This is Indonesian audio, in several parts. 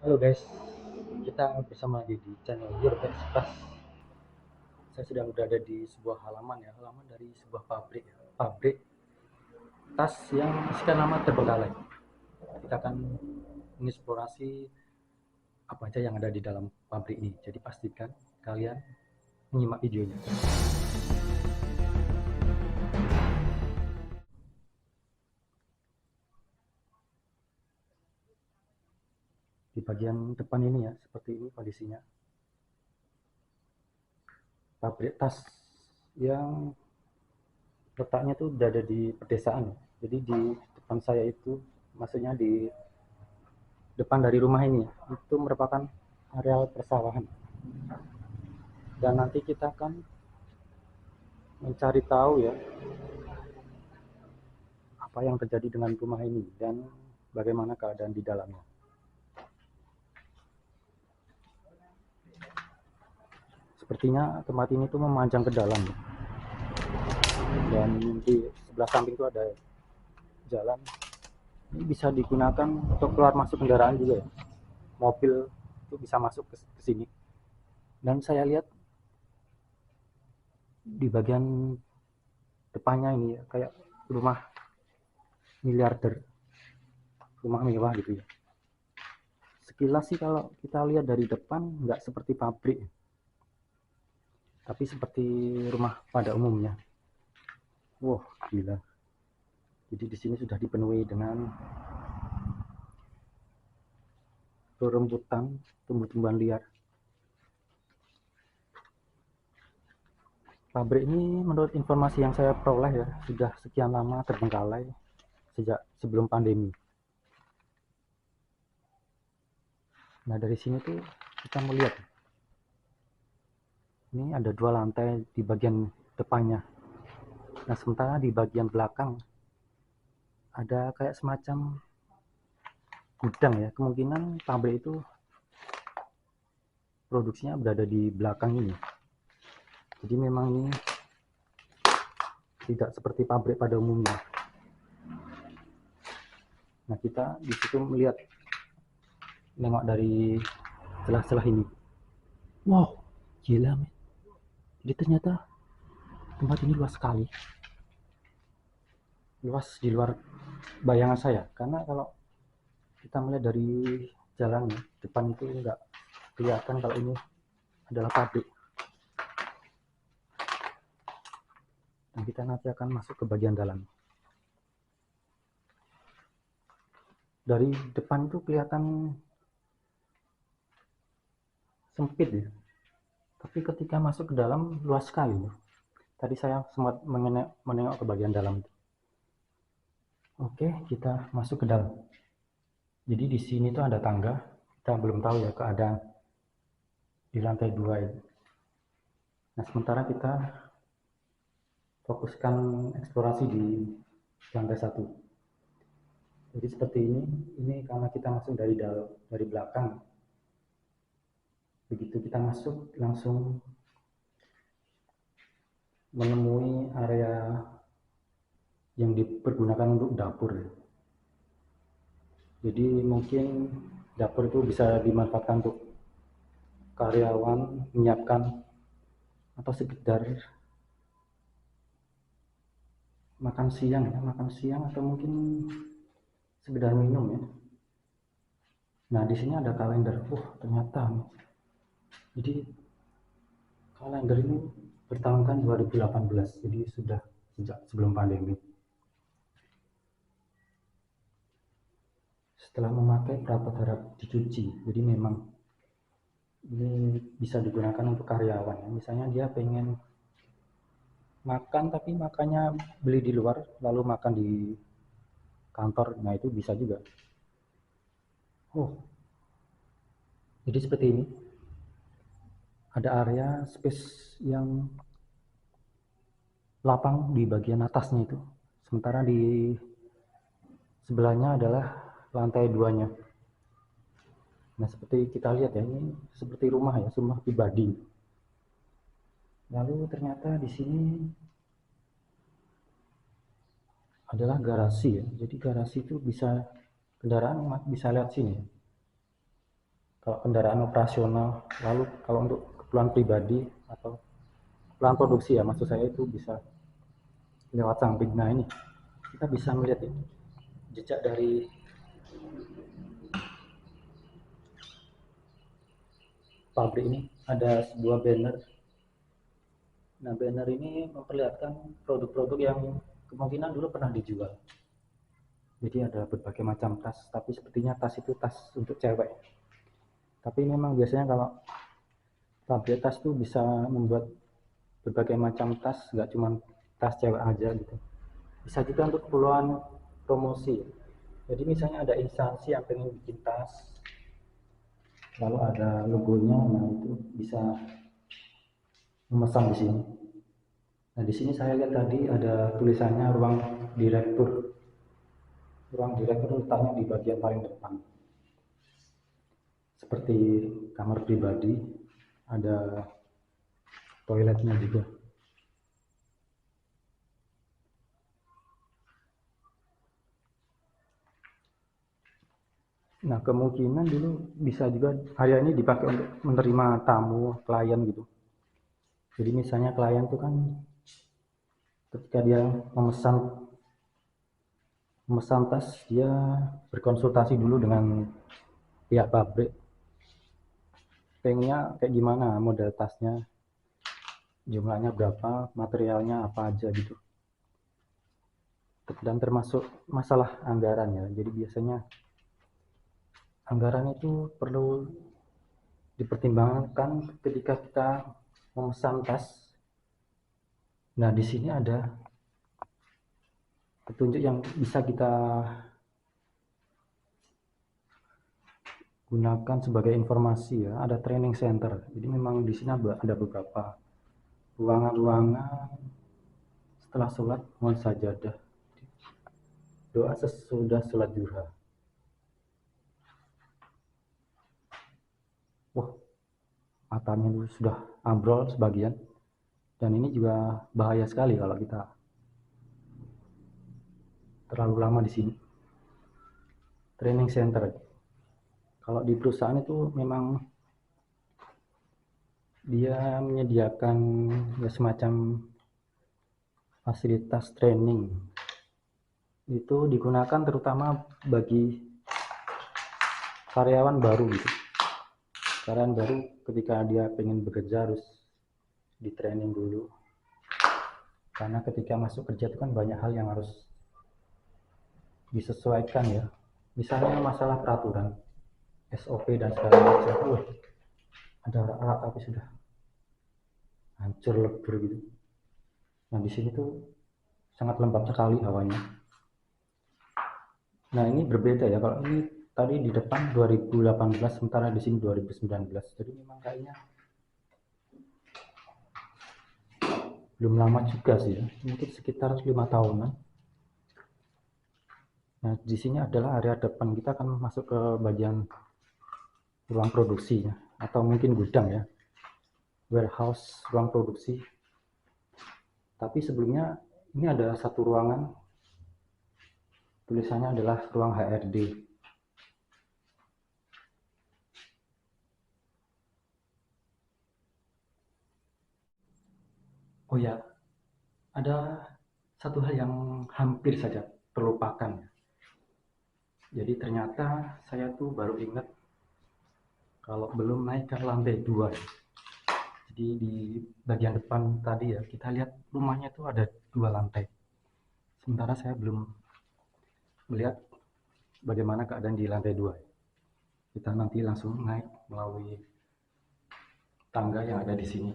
Halo guys, kita bersama lagi di channel Your Best Plus. Saya sedang berada di sebuah halaman ya, halaman dari sebuah pabrik, pabrik tas yang isikan nama terbengkalai. Kita akan mengeksplorasi apa aja yang ada di dalam pabrik ini. Jadi pastikan kalian menyimak videonya. Di bagian depan ini ya, seperti ini kondisinya. Pabrik tas yang letaknya tuh berada di pedesaan. Jadi di depan saya itu, maksudnya di depan dari rumah ini itu merupakan areal persawahan, dan nanti kita akan mencari tahu ya apa yang terjadi dengan rumah ini dan bagaimana keadaan di dalamnya. Sepertinya tempat ini tuh memanjang ke dalam, dan di sebelah samping itu ada jalan. Ini bisa digunakan untuk keluar masuk kendaraan juga ya, mobil itu bisa masuk ke sini. Dan saya lihat di bagian depannya ini ya, kayak rumah miliarder, rumah mewah gitu ya. Sekilas sih kalau kita lihat dari depan nggak seperti pabrik, tapi seperti rumah pada umumnya. Wah, gila. Jadi di sini sudah dipenuhi dengan rerumputan, tumbuh-tumbuhan liar. Pabrik ini menurut informasi yang saya peroleh ya, sudah sekian lama terbengkalai sejak sebelum pandemi. Nah, dari sini tuh kita melihat ini ada 2 lantai di bagian depannya. Nah, sementara di bagian belakang ada kayak semacam gudang ya. Kemungkinan pabrik itu produksinya berada di belakang ini. Jadi memang ini tidak seperti pabrik pada umumnya. Nah, kita di situ melihat, nengok dari celah-celah ini. Wow, gila men. Jadi ternyata tempat ini luas sekali. Luas di luar bayangan saya. Karena kalau kita melihat dari jalan depan itu nggak kelihatan kalau ini adalah pabrik. Dan kita nanti akan masuk ke bagian dalam. Dari depan itu kelihatan sempit ya. Tapi ketika masuk ke dalam luas sekali. Tadi saya sempat menengok ke bagian dalam. Oke, kita masuk ke dalam. Jadi di sini tuh ada tangga. Kita belum tahu ya keadaan di lantai 2 ini. Nah, sementara kita fokuskan eksplorasi di lantai 1. Jadi seperti ini karena kita masuk dari belakang. Begitu kita masuk langsung menemui area yang dipergunakan untuk dapur. Jadi mungkin dapur itu bisa dimanfaatkan untuk karyawan menyiapkan atau sekedar makan siang ya, makan siang atau mungkin sekedar minum ya. Nah, di sini ada kalender. Ternyata jadi kalender ini bertahunkan 2018, jadi sudah sejak sebelum pandemi. Setelah memakai perabot harap dicuci, jadi memang ini bisa digunakan untuk karyawan ya. Misalnya dia pengen makan tapi makannya beli di luar lalu makan di kantor, nah itu bisa juga. Oh, jadi seperti ini, ada area space yang lapang di bagian atasnya itu, sementara di sebelahnya adalah lantai 2-nya. Nah, seperti kita lihat ya, ini seperti rumah ya, rumah pribadi. Lalu ternyata di sini adalah garasi ya. Jadi garasi itu bisa kendaraan bisa lihat sini. kalau kendaraan operasional. Lalu kalau untuk keperluan pribadi atau keperluan produksi ya, maksud saya itu bisa lewat samping. Nah ini kita bisa melihat ya, jejak dari pabrik ini. Ada sebuah banner. Nah banner ini memperlihatkan produk-produk yang kemungkinan dulu pernah dijual. Jadi ada berbagai macam tas, tapi sepertinya tas itu tas untuk cewek. Tapi memang biasanya kalau pabrik tas tuh bisa membuat berbagai macam tas, nggak cuma tas cewek aja gitu. Bisa juga untuk keperluan promosi. Jadi misalnya ada instansi yang pengen bikin tas, lalu ada logonya, nah itu bisa memesan di sini. Nah di sini saya lihat tadi ada tulisannya ruang direktur. Ruang direktur letaknya di bagian paling depan. Seperti kamar pribadi, ada toiletnya juga. Nah kemungkinan dulu bisa juga area ini dipakai untuk menerima tamu, klien gitu. Jadi misalnya klien tuh kan ketika dia memesan tas, dia berkonsultasi dulu dengan pihak pabrik, pengennya kayak gimana model tasnya, jumlahnya berapa, materialnya apa aja gitu. Dan termasuk masalah anggaran ya. Jadi biasanya anggaran itu perlu dipertimbangkan ketika kita memesan tas. Nah di sini ada petunjuk yang bisa kita gunakan sebagai informasi ya. Ada training center. Jadi memang di sini ada beberapa ruangan-ruangan. Setelah sholat mohon sajadah, doa sesudah sholat duha. Wah, matanya sudah ambrol sebagian. Dan ini juga bahaya sekali kalau kita terlalu lama di sini. Training center. Kalau di perusahaan itu memang dia menyediakan ya semacam fasilitas training. Itu digunakan terutama bagi karyawan baru gitu. Karyawan baru ketika dia pengen bekerja harus di training dulu. Karena ketika masuk kerja itu kan banyak hal yang harus disesuaikan ya. Misalnya masalah peraturan, SOP dan segala macam. Ada alat tapi sudah hancur lebur gitu. Nah di sini tuh sangat lembab sekali hawanya. Nah ini berbeda ya, kalau ini tadi di depan 2018, sementara di sini 2019. Jadi memang kayaknya belum lama juga sih ya, mungkin sekitar 5 tahunan. Nah di sini adalah area depan, kita akan masuk ke bagian ruang produksi ya, atau mungkin gudang ya, warehouse, ruang produksi. Tapi sebelumnya ini ada satu ruangan, tulisannya adalah ruang HRD. Oh ya, ada satu hal yang hampir saja terlupakan. Jadi ternyata saya tuh baru ingat kalau belum naik ke lantai 2. Jadi di bagian depan tadi ya, kita lihat rumahnya tuh ada 2 lantai. Sementara saya belum melihat bagaimana keadaan di lantai 2. Kita nanti langsung naik melalui tangga yang ada di sini.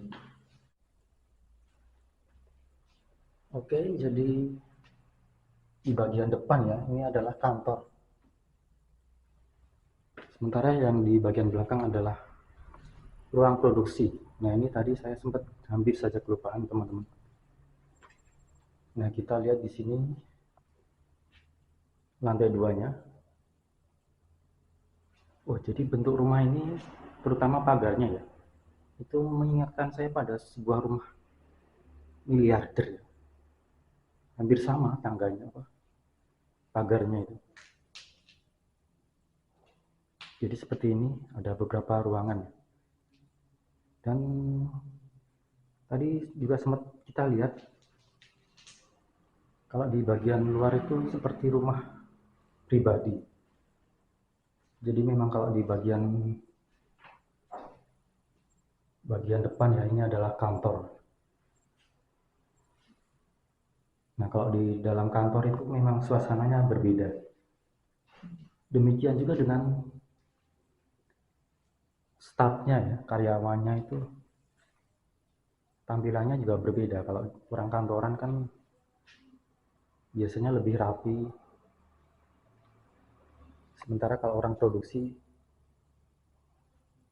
Oke, jadi di bagian depan ya, ini adalah kantor. Sementara yang di bagian belakang adalah ruang produksi. Nah ini tadi saya sempat hampir saja kelupaan teman-teman. Nah kita lihat di sini lantai 2-nya. Oh jadi bentuk rumah ini terutama pagarnya ya, itu mengingatkan saya pada sebuah rumah miliarder. Hampir sama tangganya, pagarnya itu. Jadi seperti ini, ada beberapa ruangan. Dan tadi juga sempat kita lihat kalau di bagian luar itu seperti rumah pribadi. Jadi memang kalau di bagian depan ya, ini adalah kantor. Nah, kalau di dalam kantor itu memang suasananya berbeda. Demikian juga dengan stafnya ya, karyawannya itu tampilannya juga berbeda. Kalau orang kantoran kan biasanya lebih rapi. Sementara kalau orang produksi,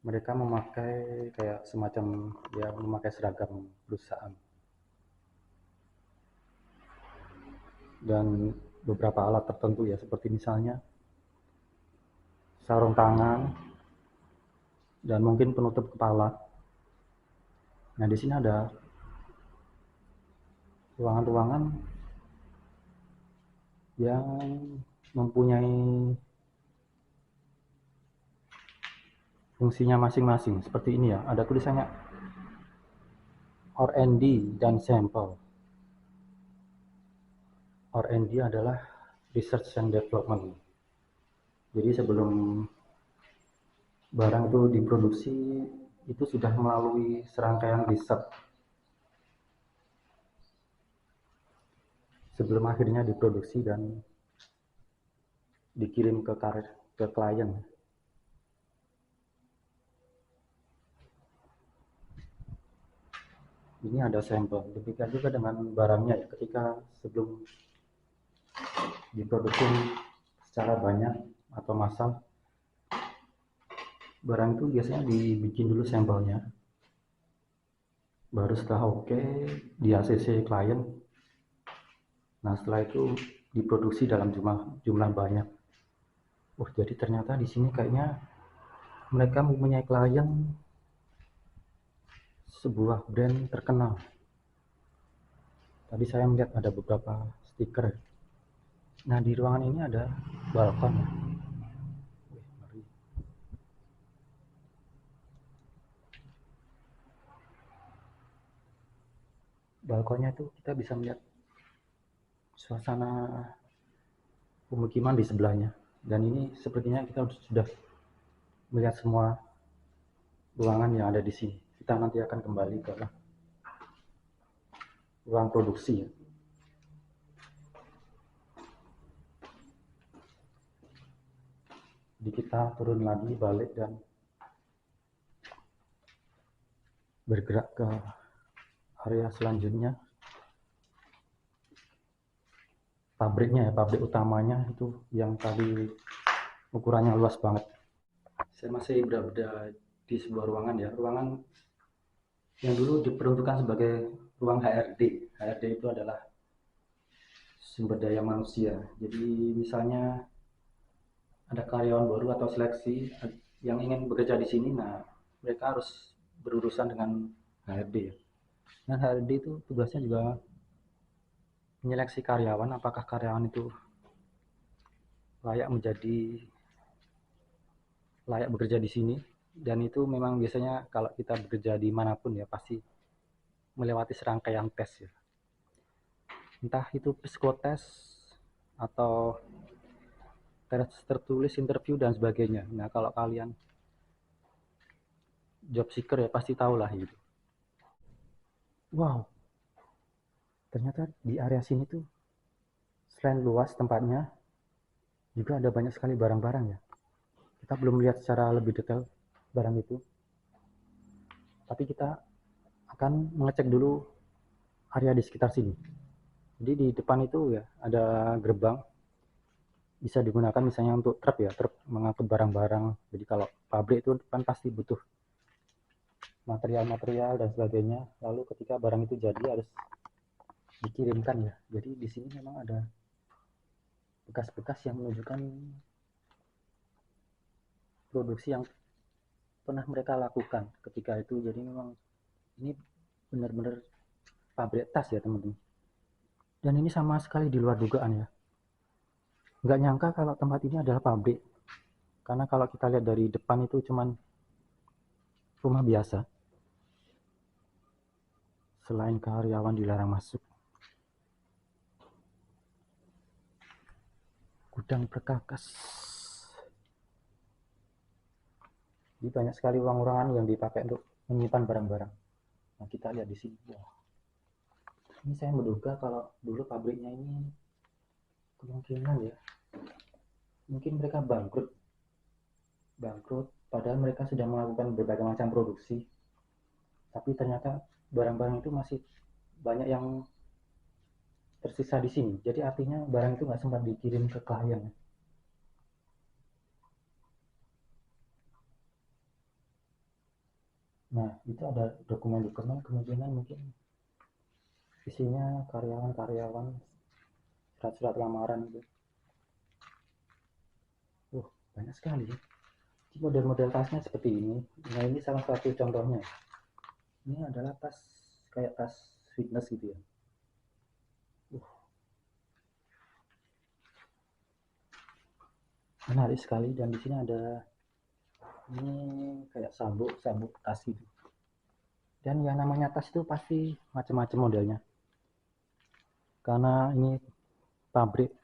mereka memakai kayak semacam ya memakai seragam perusahaan. Dan beberapa alat tertentu ya, seperti misalnya sarung tangan dan mungkin penutup kepala. Nah, di sini ada ruangan-ruangan yang mempunyai fungsinya masing-masing. Seperti ini ya, ada tulisannya R&D dan sampel. R&D adalah Research and Development. Jadi sebelum barang itu diproduksi, itu sudah melalui serangkaian riset sebelum akhirnya diproduksi dan dikirim ke klien. Ini ada sampel. Demikian juga dengan barangnya ya, ketika sebelum diproduksi secara banyak atau massal, barang itu biasanya dibikin dulu sampelnya. Baru setelah oke, di ACC klien. Nah, setelah itu diproduksi dalam jumlah banyak. Jadi ternyata di sini kayaknya mereka mempunyai klien sebuah brand terkenal. Tadi saya melihat ada beberapa stiker. Nah, di ruangan ini ada balkon. Balkonnya itu kita bisa melihat suasana pemukiman di sebelahnya. Dan ini sepertinya kita sudah melihat semua ruangan yang ada di sini. Kita nanti akan kembali ke ruang produksi. Jadi kita turun lagi, balik dan bergerak ke area selanjutnya. Pabriknya ya, pabrik utamanya itu yang tadi ukurannya luas banget. Saya masih berada di sebuah ruangan ya, ruangan yang dulu diperuntukkan sebagai ruang HRD. HRD itu adalah sumber daya manusia. Jadi misalnya ada karyawan baru atau seleksi yang ingin bekerja di sini, nah mereka harus berurusan dengan HRD. Dan HRD itu tugasnya juga menyeleksi karyawan, apakah karyawan itu layak bekerja di sini. Dan itu memang biasanya kalau kita bekerja di manapun ya pasti melewati serangkaian tes ya. Entah itu psikotest atau tes tertulis, interview dan sebagainya. Nah, kalau kalian job seeker ya pasti tahu lah gitu. Wow, ternyata di area sini tuh selain luas tempatnya, juga ada banyak sekali barang-barang ya. Kita belum lihat secara lebih detail barang itu, tapi kita akan mengecek dulu area di sekitar sini. Jadi di depan itu ya ada gerbang, bisa digunakan misalnya untuk truk ya, truk mengangkut barang-barang. Jadi kalau pabrik itu kan pasti butuh material-material dan sebagainya. Lalu ketika barang itu jadi harus dikirimkan ya. Jadi di sini memang ada bekas-bekas yang menunjukkan produksi yang pernah mereka lakukan ketika itu. Jadi memang ini benar-benar pabrik tas ya teman-teman. Dan ini sama sekali di luar dugaan ya. Nggak nyangka kalau tempat ini adalah pabrik. Karena kalau kita lihat dari depan itu cuman rumah biasa, selain karyawan dilarang masuk. Gudang perkakas. Jadi banyak sekali ruang-ruangan yang dipakai untuk menyimpan barang-barang. Nah, kita lihat di sini. Wah, ini saya menduga kalau dulu pabriknya ini kemungkinan ya, mungkin mereka bangkrut. Padahal mereka sudah melakukan berbagai macam produksi, tapi ternyata barang-barang itu masih banyak yang tersisa di sini. Jadi artinya barang itu nggak sempat dikirim ke klien. Nah, itu ada dokumen-dokumen, kemungkinan mungkin isinya karyawan-karyawan, surat-surat lamaran gitu. Banyak sekali. Model-model tasnya seperti ini. Nah, ini salah satu contohnya. Ini adalah tas kayak tas fitness gitu ya. Menarik sekali, dan di sini ada ini kayak sabuk tas gitu. Dan yang namanya tas itu pasti macam-macam modelnya. Karena ini pabrik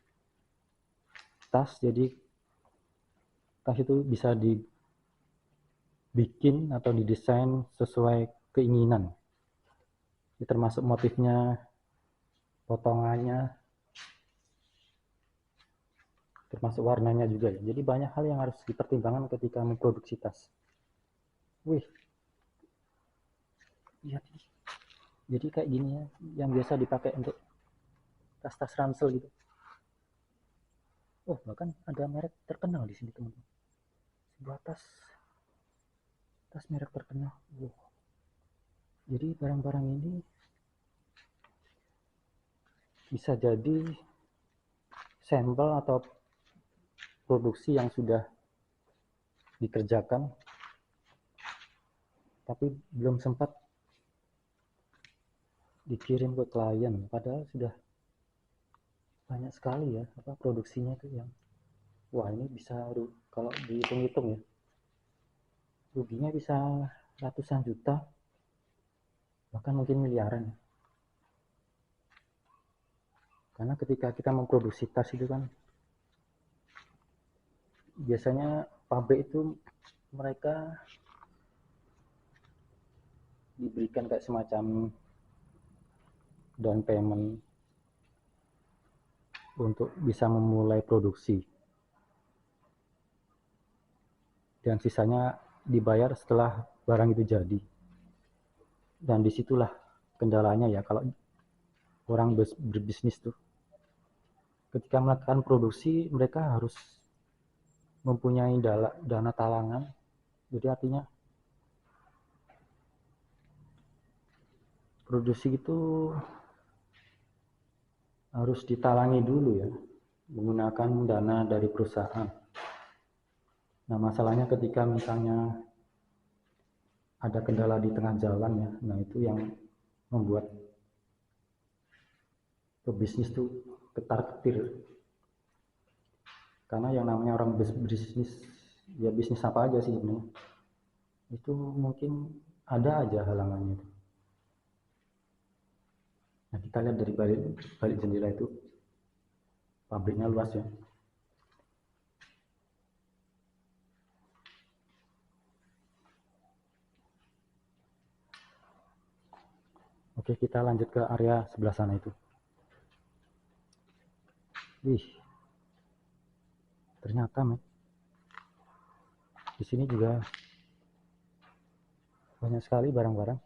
tas, jadi tas itu bisa dibikin atau didesain sesuai keinginan. Ini termasuk motifnya, potongannya, termasuk warnanya juga ya. Jadi banyak hal yang harus dipertimbangkan ketika memproduksi tas. Wih, lihat ini. Jadi kayak gini ya, yang biasa dipakai untuk tas-tas ransel gitu. Oh, bahkan ada merek terkenal di sini teman-teman. Sebuah tas merek terkenal. Wow. Jadi barang-barang ini bisa jadi sampel atau produksi yang sudah dikerjakan tapi belum sempat dikirim ke klien, padahal sudah banyak sekali ya produksinya tuh yang wah, ini bisa kalau dihitung-hitung ya, ruginya bisa ratusan juta, bahkan mungkin miliaran. Karena ketika kita memproduksi tas itu kan biasanya pabrik itu mereka diberikan kayak semacam down payment untuk bisa memulai produksi, dan sisanya dibayar setelah barang itu jadi. Dan disitulah kendalanya ya kalau orang berbisnis tuh, ketika melakukan produksi mereka harus mempunyai dana talangan. Jadi artinya produksi itu harus ditalangi dulu ya, menggunakan dana dari perusahaan. Nah, masalahnya ketika misalnya ada kendala di tengah jalan ya, nah itu yang membuat pebisnis tuh ketar-ketir. Karena yang namanya orang bisnis, ya bisnis apa aja sih sebenarnya, itu mungkin ada aja halangannya. Nah, kita lihat dari balik jendela itu, pabriknya luas ya. Oke, kita lanjut ke area sebelah sana itu. Wih, ternyata di sini juga banyak sekali barang-barang.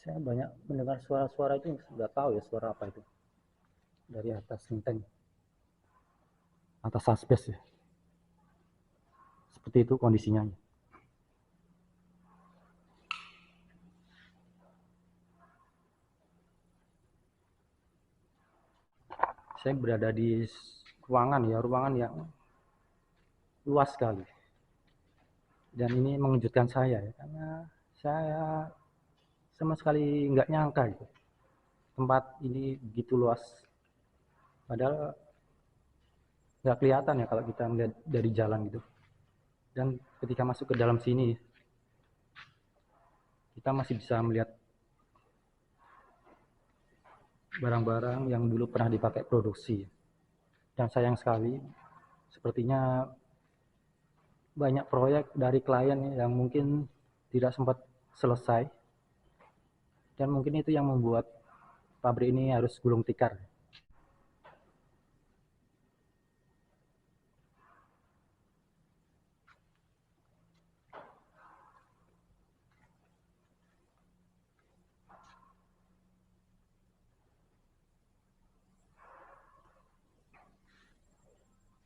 Saya banyak mendengar suara-suara itu, nggak tahu ya suara apa itu. Dari atas genteng, atas asbes ya. Seperti itu kondisinya. Saya berada di ruangan yang luas sekali. Dan ini mengejutkan saya ya, karena saya sama sekali nggak nyangka gitu, tempat ini begitu luas. Padahal nggak kelihatan ya kalau kita melihat dari jalan gitu. Dan ketika masuk ke dalam sini, kita masih bisa melihat barang-barang yang dulu pernah dipakai produksi. Dan sayang sekali, sepertinya banyak proyek dari klien yang mungkin tidak sempat selesai. Dan mungkin itu yang membuat pabrik ini harus gulung tikar.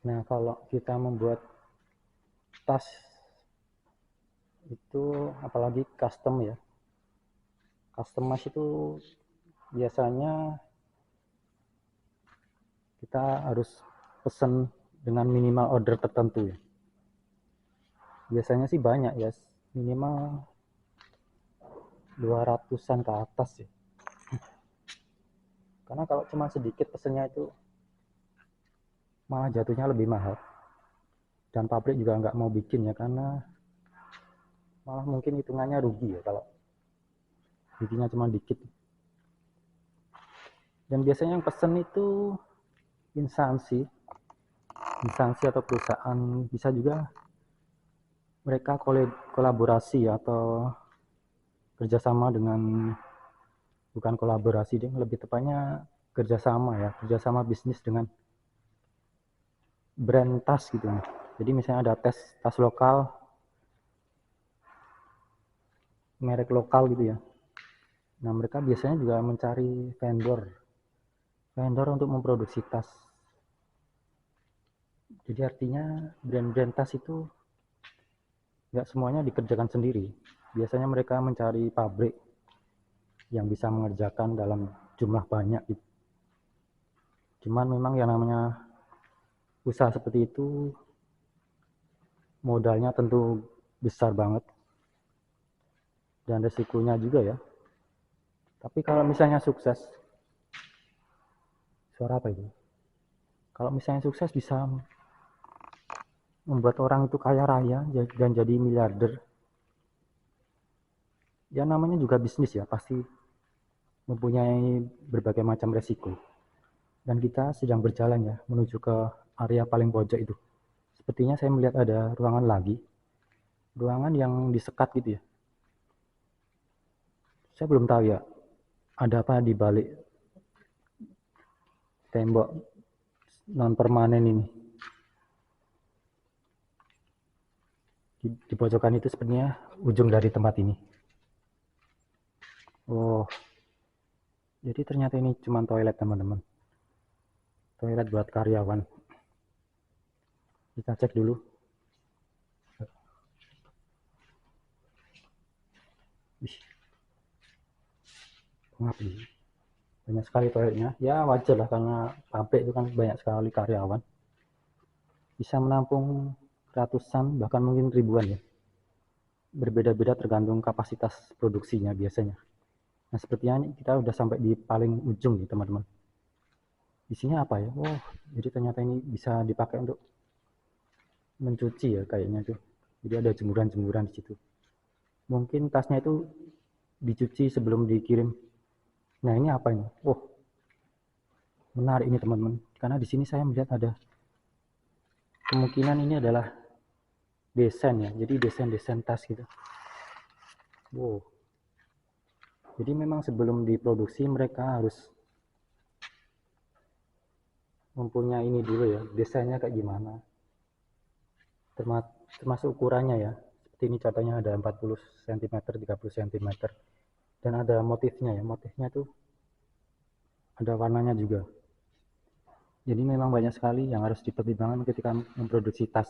Nah, kalau kita membuat tas itu, apalagi custom ya, customize itu biasanya kita harus pesan dengan minimal order tertentu ya. Biasanya sih banyak ya, minimal 200-an ke atas ya. Karena kalau cuma sedikit pesennya itu malah jatuhnya lebih mahal. Dan pabrik juga nggak mau bikin ya, karena malah mungkin hitungannya rugi ya kalau bikinnya cuma dikit. Dan biasanya yang pesen itu instansi atau perusahaan, bisa juga mereka kolaborasi atau kerjasama dengan, bukan kolaborasi deh, lebih tepatnya kerjasama bisnis dengan brand tas gitu. Jadi misalnya ada tas lokal, merek lokal gitu ya. Nah, mereka biasanya juga mencari vendor untuk memproduksi tas. Jadi artinya brand-brand tas itu nggak semuanya dikerjakan sendiri. Biasanya mereka mencari pabrik yang bisa mengerjakan dalam jumlah banyak gitu. Cuman memang yang namanya usaha seperti itu modalnya tentu besar banget dan resikonya juga ya. Tapi kalau misalnya sukses, suara apa itu? Kalau misalnya sukses bisa membuat orang itu kaya raya dan jadi miliarder, ya namanya juga bisnis ya, pasti mempunyai berbagai macam resiko. Dan kita sedang berjalan ya menuju ke area paling pojok itu. Sepertinya saya melihat ada ruangan lagi, ruangan yang disekat gitu ya. Saya belum tahu ya ada apa di balik tembok non permanen ini. Di pojokan itu sepertinya ujung dari tempat ini. Oh, jadi ternyata ini cuma toilet teman-teman. Toilet buat karyawan. Kita cek dulu. Ih, ngapain? Banyak sekali toiletnya. Ya wajar lah, karena pabrik itu kan banyak sekali karyawan. Bisa menampung ratusan bahkan mungkin ribuan ya. Berbeda-beda tergantung kapasitas produksinya biasanya. Nah, sepertinya kita udah sampai di paling ujung nih teman-teman. Isinya apa ya? Oh, jadi ternyata ini bisa dipakai untuk mencuci ya kayaknya tuh. Jadi ada jemuran-jemuran di situ. Mungkin tasnya itu dicuci sebelum dikirim. Nah, ini apa ini? Oh, menarik ini teman-teman. Karena di sini saya melihat ada kemungkinan ini adalah desain ya. Jadi desain tas gitu. Wow. Jadi memang sebelum diproduksi mereka harus mempunyai ini dulu ya, desainnya kayak gimana. Termasuk ukurannya ya. Seperti ini contohnya ada 40 cm, 30 cm. Dan ada motifnya ya. Motifnya tuh ada warnanya juga. Jadi memang banyak sekali yang harus dipertimbangkan ketika memproduksi tas.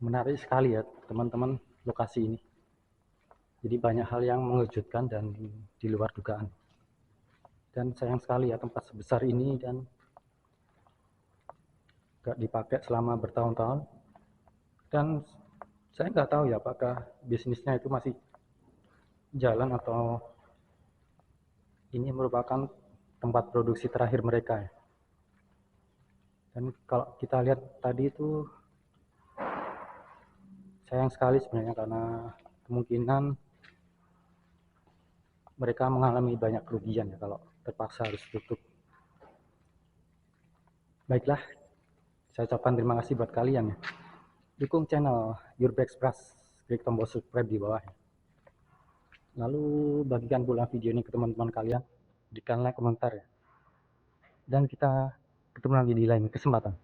Menarik sekali ya teman-teman lokasi ini. Jadi banyak hal yang mengejutkan dan di luar dugaan. Dan sayang sekali ya tempat sebesar ini dan gak dipakai selama bertahun-tahun. Dan saya nggak tahu ya apakah bisnisnya itu masih jalan atau ini merupakan tempat produksi terakhir mereka ya. Dan kalau kita lihat tadi itu sayang sekali sebenarnya, karena kemungkinan mereka mengalami banyak kerugian ya kalau terpaksa harus tutup. Baiklah, saya ucapkan terima kasih buat kalian ya. Dukung channel Your Express, klik tombol subscribe di bawah ya. Lalu bagikan pula video ini ke teman-teman kalian, berikan like, komentar ya. Dan kita ketemu lagi di lain kesempatan.